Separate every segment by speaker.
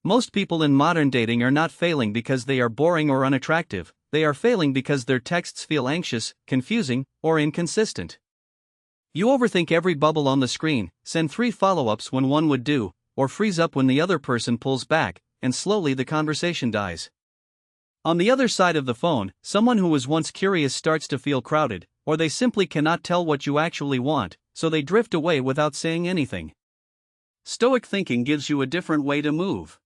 Speaker 1: Most people in modern dating are not failing because they are boring or unattractive, they are failing because their texts feel anxious, confusing, or inconsistent. You overthink every bubble on the screen, send 3 follow-ups when one would do, or freeze up when the other person pulls back, and slowly the conversation dies. On the other side of the phone, someone who was once curious starts to feel crowded, or they simply cannot tell what you actually want, so they drift away without saying anything. Stoic thinking gives you a different way to move.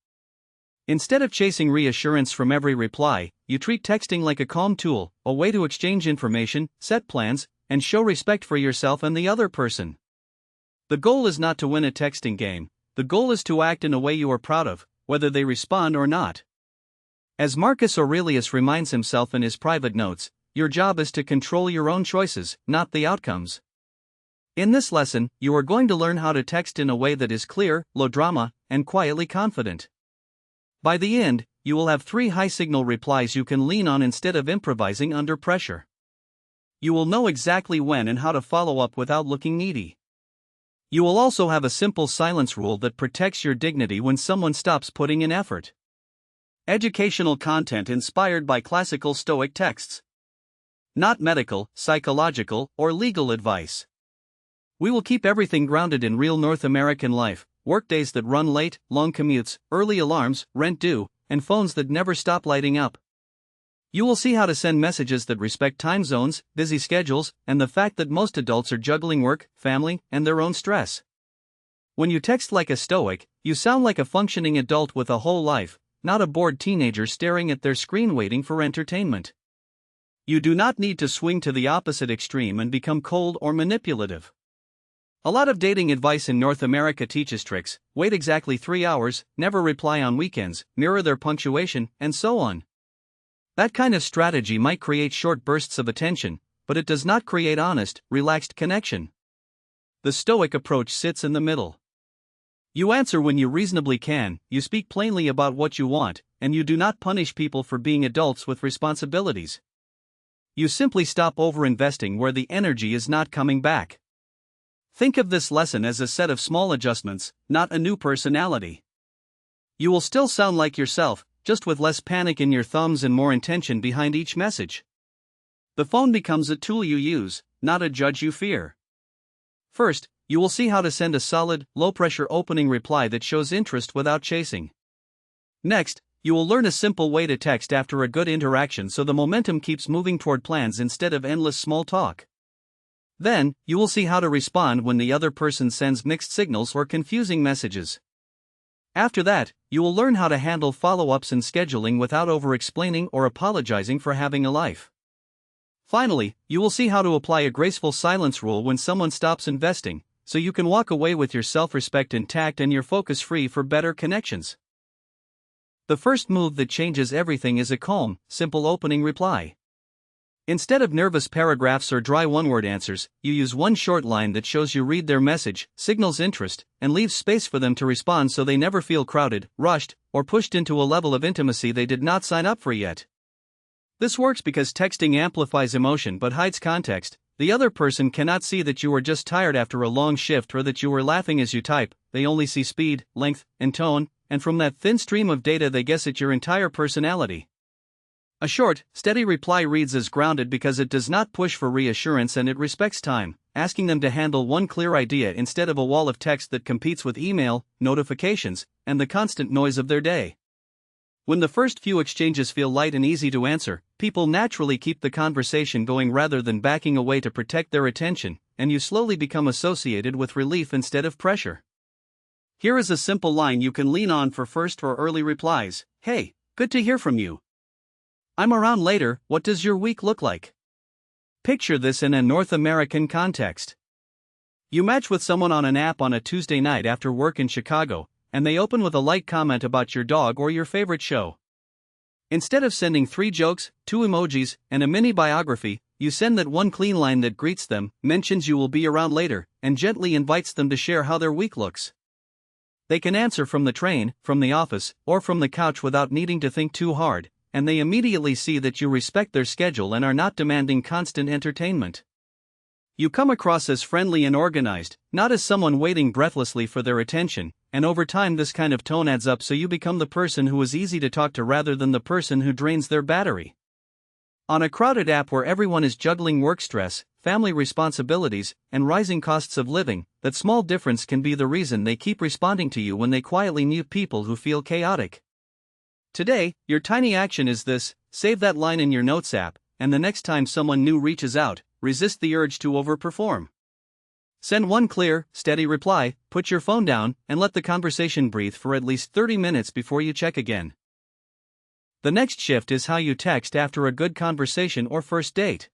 Speaker 1: Instead of chasing reassurance from every reply, you treat texting like a calm tool, a way to exchange information, set plans, and show respect for yourself and the other person. The goal is not to win a texting game, the goal is to act in a way you are proud of, whether they respond or not. As Marcus Aurelius reminds himself in his private notes, your job is to control your own choices, not the outcomes. In this lesson, you are going to learn how to text in a way that is clear, low drama, and quietly confident. By the end, you will have 3 high-signal replies you can lean on instead of improvising under pressure. You will know exactly when and how to follow up without looking needy. You will also have a simple silence rule that protects your dignity when someone stops putting in effort. Educational content inspired by classical Stoic texts. Not medical, psychological, or legal advice. We will keep everything grounded in real North American life, workdays that run late, long commutes, early alarms, rent due, and phones that never stop lighting up. You will see how to send messages that respect time zones, busy schedules, and the fact that most adults are juggling work, family, and their own stress. When you text like a Stoic, you sound like a functioning adult with a whole life, not a bored teenager staring at their screen waiting for entertainment. You do not need to swing to the opposite extreme and become cold or manipulative. A lot of dating advice in North America teaches tricks: wait exactly 3 hours, never reply on weekends, mirror their punctuation, and so on. That kind of strategy might create short bursts of attention, but it does not create honest, relaxed connection. The Stoic approach sits in the middle. You answer when you reasonably can, you speak plainly about what you want, and you do not punish people for being adults with responsibilities. You simply stop over-investing where the energy is not coming back. Think of this lesson as a set of small adjustments, not a new personality. You will still sound like yourself, just with less panic in your thumbs and more intention behind each message. The phone becomes a tool you use, not a judge you fear. First, you will see how to send a solid, low-pressure opening reply that shows interest without chasing. Next, you will learn a simple way to text after a good interaction so the momentum keeps moving toward plans instead of endless small talk. Then, you will see how to respond when the other person sends mixed signals or confusing messages. After that, you will learn how to handle follow-ups and scheduling without over-explaining or apologizing for having a life. Finally, you will see how to apply a graceful silence rule when someone stops investing, so you can walk away with your self-respect intact and your focus free for better connections. The first move that changes everything is a calm, simple opening reply. Instead of nervous paragraphs or dry one-word answers, you use one short line that shows you read their message, signals interest, and leaves space for them to respond so they never feel crowded, rushed, or pushed into a level of intimacy they did not sign up for yet. This works because texting amplifies emotion but hides context. The other person cannot see that you are just tired after a long shift or that you are laughing as you type. They only see speed, length, and tone, and from that thin stream of data they guess at your entire personality. A short, steady reply reads as grounded because it does not push for reassurance and it respects time, asking them to handle one clear idea instead of a wall of text that competes with email, notifications, and the constant noise of their day. When the first few exchanges feel light and easy to answer, people naturally keep the conversation going rather than backing away to protect their attention, and you slowly become associated with relief instead of pressure. Here is a simple line you can lean on for first or early replies: "Hey, good to hear from you. I'm around later, what does your week look like?" Picture this in a North American context. You match with someone on an app on a Tuesday night after work in Chicago, and they open with a light comment about your dog or your favorite show. Instead of sending 3 jokes, 2 emojis, and a mini biography, you send that one clean line that greets them, mentions you will be around later, and gently invites them to share how their week looks. They can answer from the train, from the office, or from the couch without needing to think too hard, and they immediately see that you respect their schedule and are not demanding constant entertainment. You come across as friendly and organized, not as someone waiting breathlessly for their attention, and over time this kind of tone adds up, so you become the person who is easy to talk to rather than the person who drains their battery. On a crowded app where everyone is juggling work stress, family responsibilities, and rising costs of living, that small difference can be the reason they keep responding to you when they quietly mute people who feel chaotic. Today, your tiny action is this: save that line in your notes app, and the next time someone new reaches out, resist the urge to overperform. Send one clear, steady reply, put your phone down, and let the conversation breathe for at least 30 minutes before you check again. The next shift is how you text after a good conversation or first date.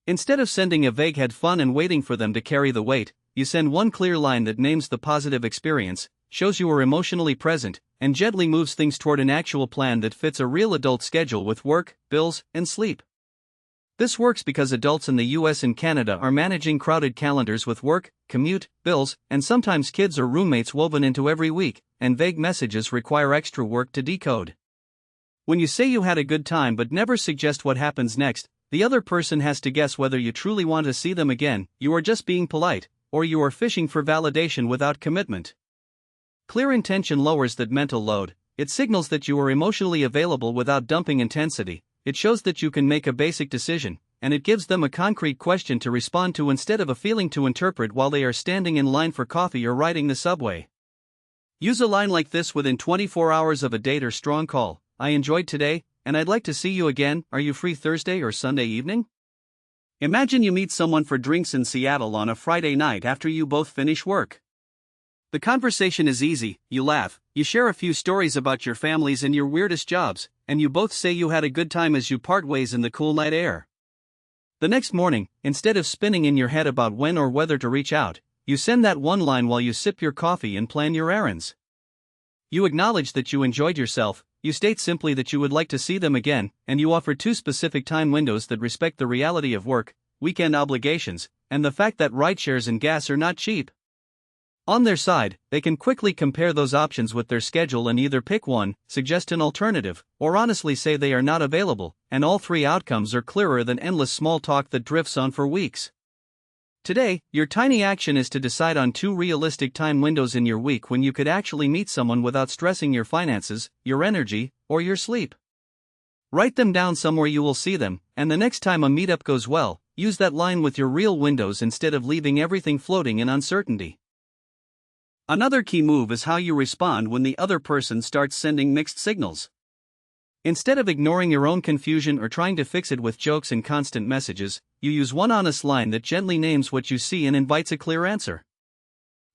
Speaker 1: Instead of sending a vague "had fun" and waiting for them to carry the weight, you send one clear line that names the positive experience, shows you are emotionally present, and gently moves things toward an actual plan that fits a real adult schedule with work, bills, and sleep. This works because adults in the US and Canada are managing crowded calendars with work, commute, bills, and sometimes kids or roommates woven into every week, and vague messages require extra work to decode. When you say you had a good time but never suggest what happens next, the other person has to guess whether you truly want to see them again, you are just being polite, or you are fishing for validation without commitment. Clear intention lowers that mental load. It signals that you are emotionally available without dumping intensity. It shows that you can make a basic decision, and it gives them a concrete question to respond to instead of a feeling to interpret while they are standing in line for coffee or riding the subway. Use a line like this within 24 hours of a date or strong call: "I enjoyed today, and I'd like to see you again. Are you free Thursday or Sunday evening?" Imagine you meet someone for drinks in Seattle on a Friday night after you both finish work. The conversation is easy, you laugh, you share a few stories about your families and your weirdest jobs, and you both say you had a good time as you part ways in the cool night air. The next morning, instead of spinning in your head about when or whether to reach out, you send that one line while you sip your coffee and plan your errands. You acknowledge that you enjoyed yourself, you state simply that you would like to see them again, and you offer two specific time windows that respect the reality of work, weekend obligations, and the fact that rideshares and gas are not cheap. On their side, they can quickly compare those options with their schedule and either pick one, suggest an alternative, or honestly say they are not available, and all three outcomes are clearer than endless small talk that drifts on for weeks. Today, your tiny action is to decide on two realistic time windows in your week when you could actually meet someone without stressing your finances, your energy, or your sleep. Write them down somewhere you will see them, and the next time a meetup goes well, use that line with your real windows instead of leaving everything floating in uncertainty. Another key move is how you respond when the other person starts sending mixed signals. Instead of ignoring your own confusion or trying to fix it with jokes and constant messages, you use one honest line that gently names what you see and invites a clear answer.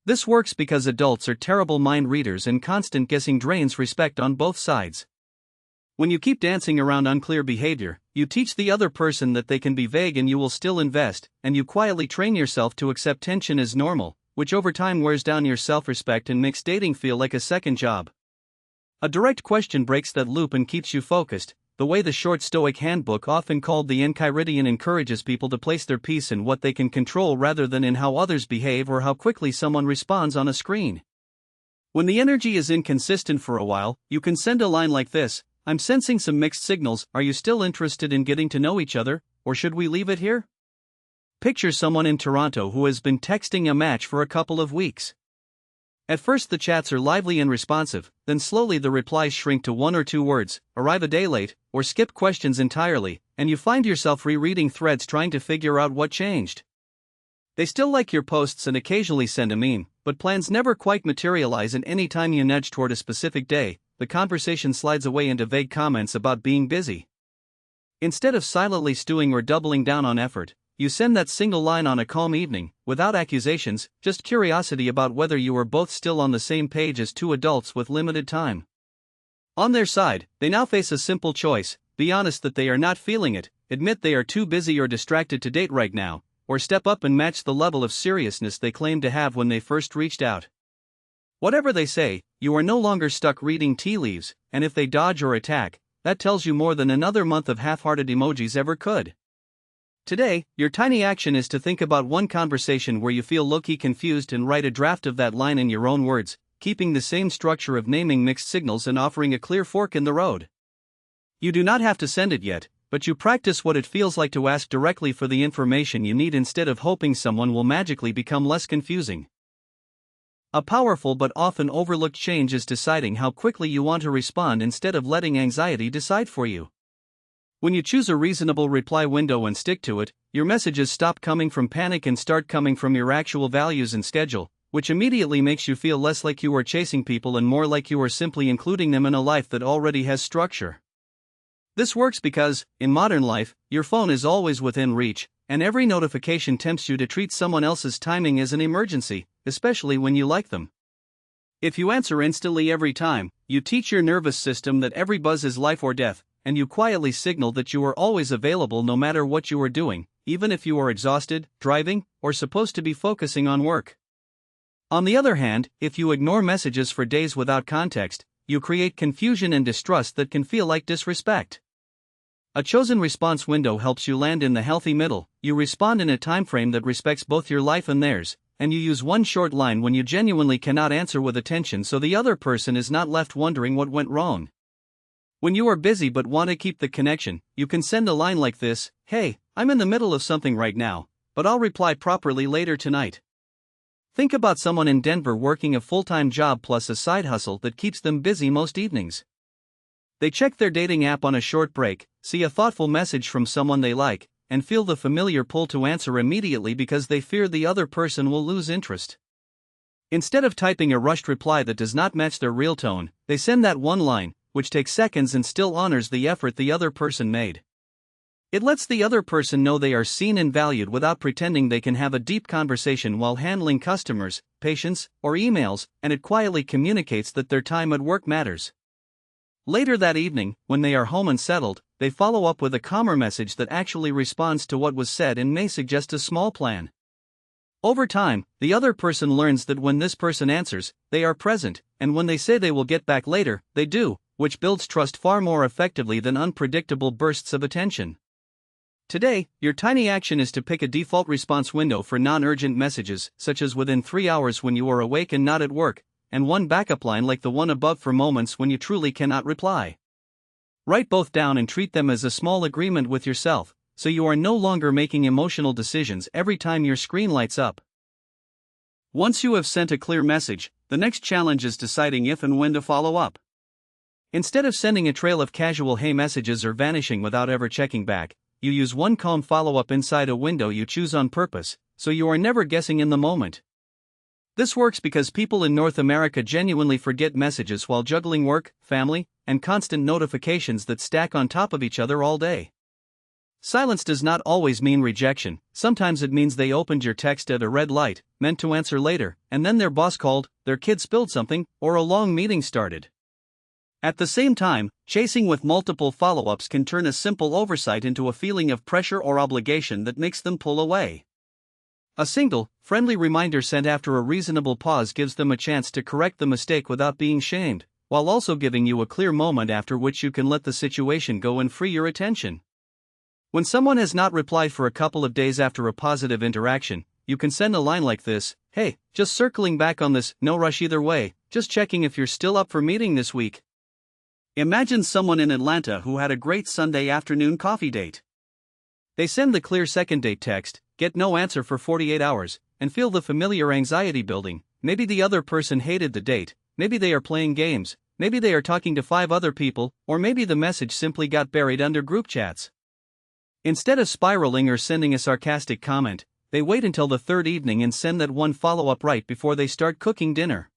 Speaker 1: This works because adults are terrible mind readers and constant guessing drains respect on both sides. When you keep dancing around unclear behavior, you teach the other person that they can be vague and you will still invest, and you quietly train yourself to accept tension as normal, which over time wears down your self-respect and makes dating feel like a second job. A direct question breaks that loop and keeps you focused, the way the short Stoic handbook, often called the Enchiridion, encourages people to place their peace in what they can control rather than in how others behave or how quickly someone responds on a screen. When the energy is inconsistent for a while, you can send a line like this: "I'm sensing some mixed signals. Are you still interested in getting to know each other, or should we leave it here?" Picture someone in Toronto who has been texting a match for a couple of weeks. At first the chats are lively and responsive, then slowly the replies shrink to one or two words, arrive a day late, or skip questions entirely, and you find yourself rereading threads trying to figure out what changed. They still like your posts and occasionally send a meme, but plans never quite materialize, and any time you nudge toward a specific day, the conversation slides away into vague comments about being busy. Instead of silently stewing or doubling down on effort, you send that single line on a calm evening, without accusations, just curiosity about whether you are both still on the same page as two adults with limited time. On their side, they now face a simple choice: be honest that they are not feeling it, admit they are too busy or distracted to date right now, or step up and match the level of seriousness they claimed to have when they first reached out. Whatever they say, you are no longer stuck reading tea leaves, and if they dodge or attack, that tells you more than another month of half-hearted emojis ever could. Today, your tiny action is to think about one conversation where you feel low-key confused and write a draft of that line in your own words, keeping the same structure of naming mixed signals and offering a clear fork in the road. You do not have to send it yet, but you practice what it feels like to ask directly for the information you need instead of hoping someone will magically become less confusing. A powerful but often overlooked change is deciding how quickly you want to respond instead of letting anxiety decide for you. When you choose a reasonable reply window and stick to it, your messages stop coming from panic and start coming from your actual values and schedule, which immediately makes you feel less like you are chasing people and more like you are simply including them in a life that already has structure. This works because, in modern life, your phone is always within reach, and every notification tempts you to treat someone else's timing as an emergency, especially when you like them. If you answer instantly every time, you teach your nervous system that every buzz is life or death, and you quietly signal that you are always available no matter what you are doing, even if you are exhausted, driving, or supposed to be focusing on work. On the other hand, if you ignore messages for days without context, you create confusion and distrust that can feel like disrespect. A chosen response window helps you land in the healthy middle. You respond in a time frame that respects both your life and theirs, and you use one short line when you genuinely cannot answer with attention so the other person is not left wondering what went wrong. When you are busy but want to keep the connection, you can send a line like this: "Hey, I'm in the middle of something right now, but I'll reply properly later tonight." Think about someone in Denver working a full-time job plus a side hustle that keeps them busy most evenings. They check their dating app on a short break, see a thoughtful message from someone they like, and feel the familiar pull to answer immediately because they fear the other person will lose interest. Instead of typing a rushed reply that does not match their real tone, they send that one line, which takes seconds and still honors the effort the other person made. It lets the other person know they are seen and valued without pretending they can have a deep conversation while handling customers, patients, or emails, and it quietly communicates that their time at work matters. Later that evening, when they are home and settled, they follow up with a calmer message that actually responds to what was said and may suggest a small plan. Over time, the other person learns that when this person answers, they are present, and when they say they will get back later, they do, which builds trust far more effectively than unpredictable bursts of attention. Today, your tiny action is to pick a default response window for non-urgent messages, such as within 3 hours when you are awake and not at work, and one backup line like the one above for moments when you truly cannot reply. Write both down and treat them as a small agreement with yourself, so you are no longer making emotional decisions every time your screen lights up. Once you have sent a clear message, the next challenge is deciding if and when to follow up. Instead of sending a trail of casual "hey" messages or vanishing without ever checking back, you use one calm follow-up inside a window you choose on purpose, so you are never guessing in the moment. This works because people in North America genuinely forget messages while juggling work, family, and constant notifications that stack on top of each other all day. Silence does not always mean rejection. Sometimes it means they opened your text at a red light, meant to answer later, and then their boss called, their kid spilled something, or a long meeting started. At the same time, chasing with multiple follow-ups can turn a simple oversight into a feeling of pressure or obligation that makes them pull away. A single, friendly reminder sent after a reasonable pause gives them a chance to correct the mistake without being shamed, while also giving you a clear moment after which you can let the situation go and free your attention. When someone has not replied for a couple of days after a positive interaction, you can send a line like this: "Hey, just circling back on this, no rush either way, just checking if you're still up for meeting this week." Imagine someone in Atlanta who had a great Sunday afternoon coffee date. They send the clear second date text, get no answer for 48 hours, and feel the familiar anxiety building. Maybe the other person hated the date, maybe they are playing games, maybe they are talking to 5 other people, or maybe the message simply got buried under group chats. Instead of spiraling or sending a sarcastic comment, they wait until the third evening and send that one follow-up right before they start cooking dinner.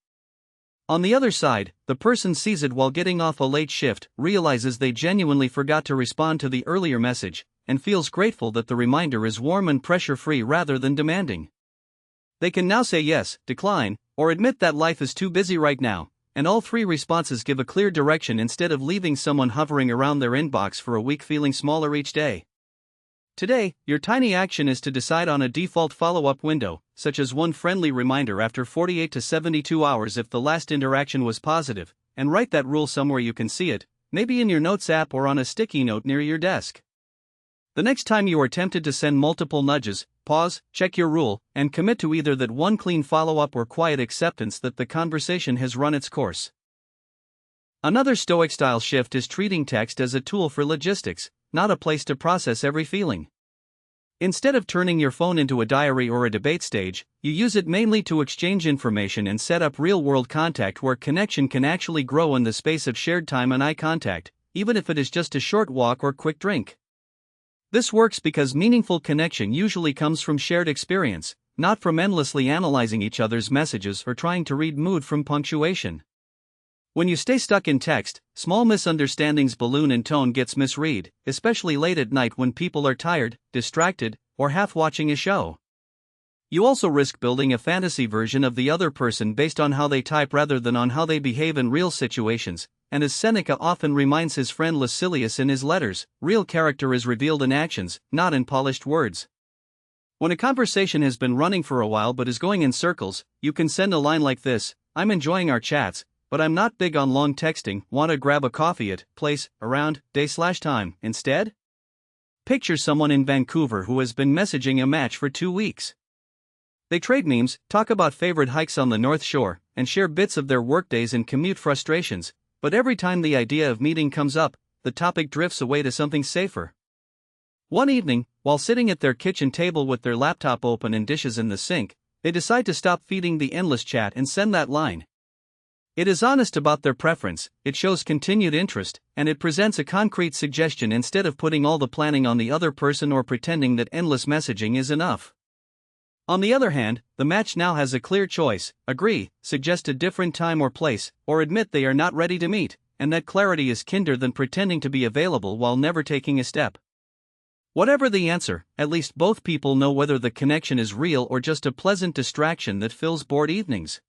Speaker 1: On the other side, the person sees it while getting off a late shift, realizes they genuinely forgot to respond to the earlier message, and feels grateful that the reminder is warm and pressure-free rather than demanding. They can now say yes, decline, or admit that life is too busy right now, and all 3 responses give a clear direction instead of leaving someone hovering around their inbox for a week feeling smaller each day. Today, your tiny action is to decide on a default follow-up window, such as one friendly reminder after 48 to 72 hours if the last interaction was positive, and write that rule somewhere you can see it, maybe in your notes app or on a sticky note near your desk. The next time you are tempted to send multiple nudges, pause, check your rule, and commit to either that one clean follow-up or quiet acceptance that the conversation has run its course. Another Stoic-style shift is treating text as a tool for logistics, not a place to process every feeling. Instead of turning your phone into a diary or a debate stage, you use it mainly to exchange information and set up real-world contact where connection can actually grow in the space of shared time and eye contact, even if it is just a short walk or quick drink. This works because meaningful connection usually comes from shared experience, not from endlessly analyzing each other's messages or trying to read mood from punctuation. When you stay stuck in text, small misunderstandings balloon and tone gets misread, especially late at night when people are tired, distracted, or half watching a show. You also risk building a fantasy version of the other person based on how they type rather than on how they behave in real situations, and as Seneca often reminds his friend Lucilius in his letters, real character is revealed in actions, not in polished words. When a conversation has been running for a while but is going in circles, you can send a line like this: "I'm enjoying our chats, but I'm not big on long texting. Want to grab a coffee at, place, around, day/time, instead?" Picture someone in Vancouver who has been messaging a match for 2 weeks. They trade memes, talk about favorite hikes on the North Shore, and share bits of their workdays and commute frustrations, but every time the idea of meeting comes up, the topic drifts away to something safer. One evening, while sitting at their kitchen table with their laptop open and dishes in the sink, they decide to stop feeding the endless chat and send that line. It is honest about their preference, it shows continued interest, and it presents a concrete suggestion instead of putting all the planning on the other person or pretending that endless messaging is enough. On the other hand, the match now has a clear choice: agree, suggest a different time or place, or admit they are not ready to meet, and that clarity is kinder than pretending to be available while never taking a step. Whatever the answer, at least both people know whether the connection is real or just a pleasant distraction that fills bored evenings.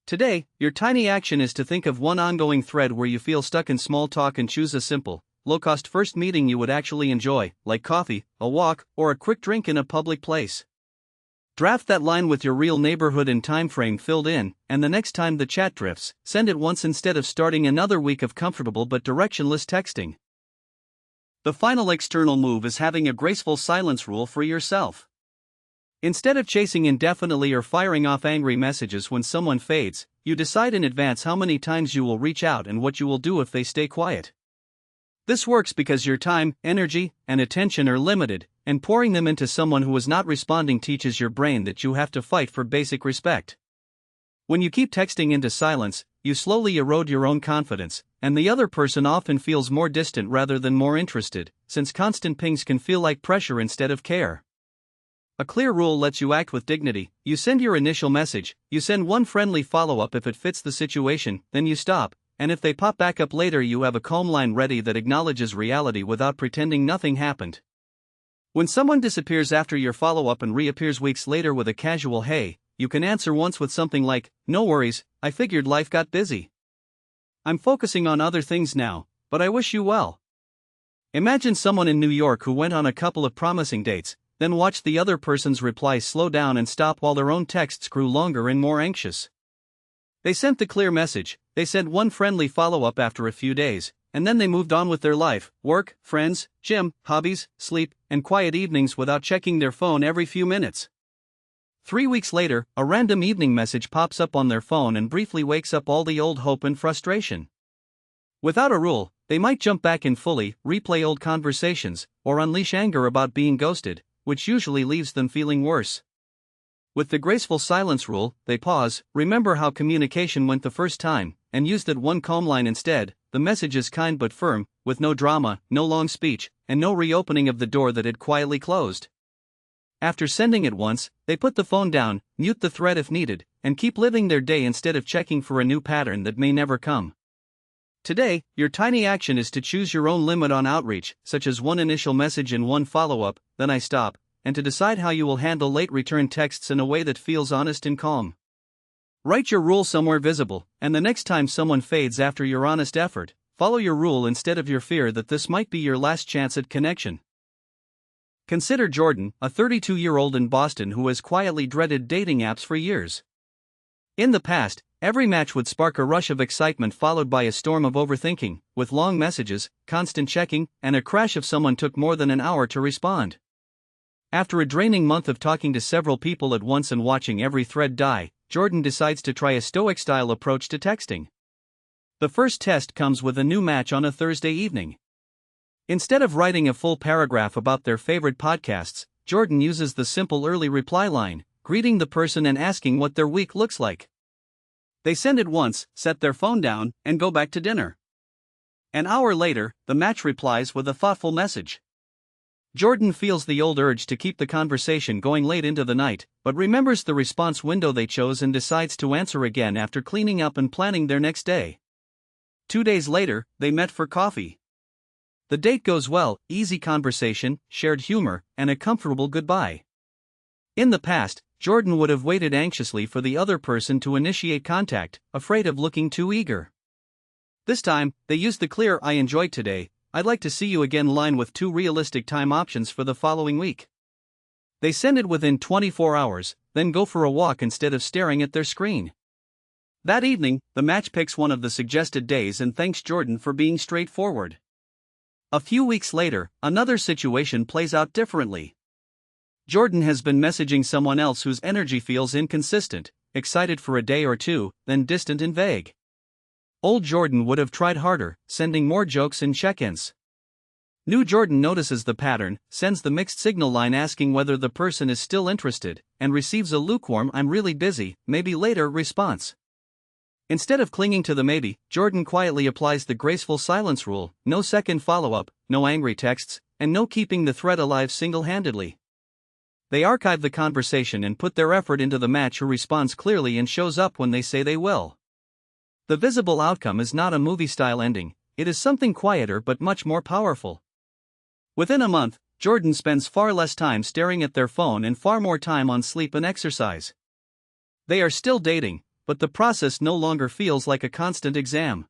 Speaker 1: Today, your tiny action is to think of one ongoing thread where you feel stuck in small talk and choose a simple, low-cost first meeting you would actually enjoy, like coffee, a walk, or a quick drink in a public place. Draft that line with your real neighborhood and time frame filled in, and the next time the chat drifts, send it once instead of starting another week of comfortable but directionless texting. The final external move is having a graceful silence rule for yourself. Instead of chasing indefinitely or firing off angry messages when someone fades, you decide in advance how many times you will reach out and what you will do if they stay quiet. This works because your time, energy, and attention are limited, and pouring them into someone who is not responding teaches your brain that you have to fight for basic respect. When you keep texting into silence, you slowly erode your own confidence, and the other person often feels more distant rather than more interested, since constant pings can feel like pressure instead of care. A clear rule lets you act with dignity. You send your initial message, you send one friendly follow-up if it fits the situation, then you stop, and if they pop back up later you have a calm line ready that acknowledges reality without pretending nothing happened. When someone disappears after your follow-up and reappears weeks later with a casual "hey," you can answer once with something like, "No worries, I figured life got busy. I'm focusing on other things now, but I wish you well." Imagine someone in New York who went on a couple of promising dates, then watched the other person's replies slow down and stop while their own texts grew longer and more anxious. They sent the clear message, they sent one friendly follow-up after a few days, and then they moved on with their life, work, friends, gym, hobbies, sleep, and quiet evenings without checking their phone every few minutes. 3 weeks later, a random evening message pops up on their phone and briefly wakes up all the old hope and frustration. Without a rule, they might jump back in fully, replay old conversations, or unleash anger about being ghosted, which usually leaves them feeling worse. With the graceful silence rule, they pause, remember how communication went the first time, and use that one calm line instead. The message is kind but firm, with no drama, no long speech, and no reopening of the door that had quietly closed. After sending it once, they put the phone down, mute the thread if needed, and keep living their day instead of checking for a new pattern that may never come. Today, your tiny action is to choose your own limit on outreach, such as one initial message and one follow-up, then I stop, and to decide how you will handle late return texts in a way that feels honest and calm. Write your rule somewhere visible, and the next time someone fades after your honest effort, follow your rule instead of your fear that this might be your last chance at connection. Consider Jordan, a 32-year-old in Boston who has quietly dreaded dating apps for years. In the past, every match would spark a rush of excitement followed by a storm of overthinking, with long messages, constant checking, and a crash if someone took more than an hour to respond. After a draining month of talking to several people at once and watching every thread die, Jordan decides to try a Stoic-style approach to texting. The first test comes with a new match on a Thursday evening. Instead of writing a full paragraph about their favorite podcasts, Jordan uses the simple early reply line, greeting the person and asking what their week looks like. They send it once, set their phone down, and go back to dinner. An hour later, the match replies with a thoughtful message. Jordan feels the old urge to keep the conversation going late into the night, but remembers the response window they chose and decides to answer again after cleaning up and planning their next day. 2 days later, they met for coffee. The date goes well, easy conversation, shared humor, and a comfortable goodbye. In the past, Jordan would have waited anxiously for the other person to initiate contact, afraid of looking too eager. This time, they used the clear "I enjoyed today, I'd like to see you again" line with 2 realistic time options for the following week. They send it within 24 hours, then go for a walk instead of staring at their screen. That evening, the match picks one of the suggested days and thanks Jordan for being straightforward. A few weeks later, another situation plays out differently. Jordan has been messaging someone else whose energy feels inconsistent, excited for a day or two, then distant and vague. Old Jordan would have tried harder, sending more jokes and check-ins. New Jordan notices the pattern, sends the mixed signal line asking whether the person is still interested, and receives a lukewarm "I'm really busy, maybe later" response. Instead of clinging to the maybe, Jordan quietly applies the graceful silence rule: no second follow-up, no angry texts, and no keeping the thread alive single-handedly. They archive the conversation and put their effort into the match who responds clearly and shows up when they say they will. The visible outcome is not a movie-style ending, it is something quieter but much more powerful. Within a month, Jordan spends far less time staring at their phone and far more time on sleep and exercise. They are still dating, but the process no longer feels like a constant exam.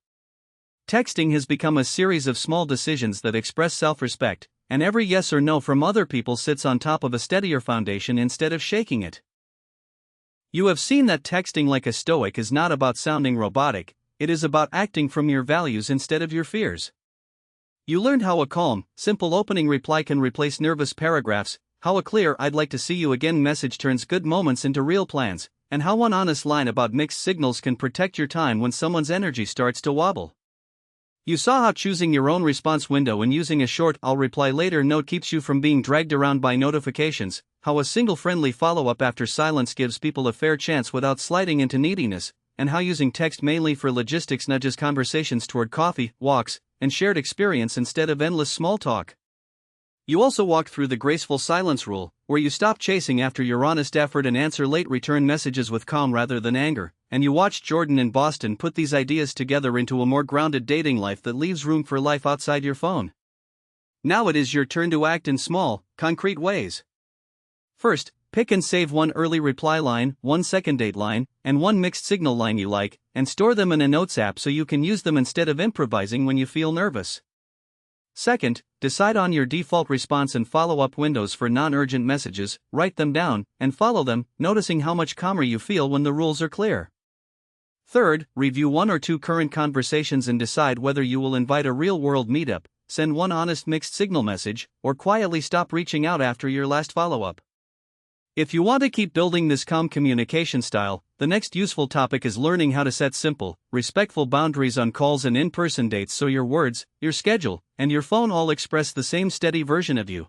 Speaker 1: Texting has become a series of small decisions that express self-respect, and every yes or no from other people sits on top of a steadier foundation instead of shaking it. You have seen that texting like a Stoic is not about sounding robotic, it is about acting from your values instead of your fears. You learned how a calm, simple opening reply can replace nervous paragraphs, how a clear "I'd like to see you again" message turns good moments into real plans, and how one honest line about mixed signals can protect your time when someone's energy starts to wobble. You saw how choosing your own response window and using a short "I'll reply later" note keeps you from being dragged around by notifications, how a single friendly follow-up after silence gives people a fair chance without sliding into neediness, and how using text mainly for logistics nudges conversations toward coffee, walks, and shared experience instead of endless small talk. You also walked through the graceful silence rule, where you stop chasing after your honest effort and answer late return messages with calm rather than anger, and you watched Jordan in Boston put these ideas together into a more grounded dating life that leaves room for life outside your phone. Now it is your turn to act in small, concrete ways. First, pick and save 1 early reply line, 1 second date line, and 1 mixed signal line you like, and store them in a notes app so you can use them instead of improvising when you feel nervous. Second, decide on your default response and follow-up windows for non-urgent messages, write them down, and follow them, noticing how much calmer you feel when the rules are clear. Third, review 1 or 2 current conversations and decide whether you will invite a real-world meetup, send 1 honest mixed signal message, or quietly stop reaching out after your last follow-up. If you want to keep building this calm communication style, the next useful topic is learning how to set simple, respectful boundaries on calls and in-person dates so your words, your schedule, and your phone all express the same steady version of you.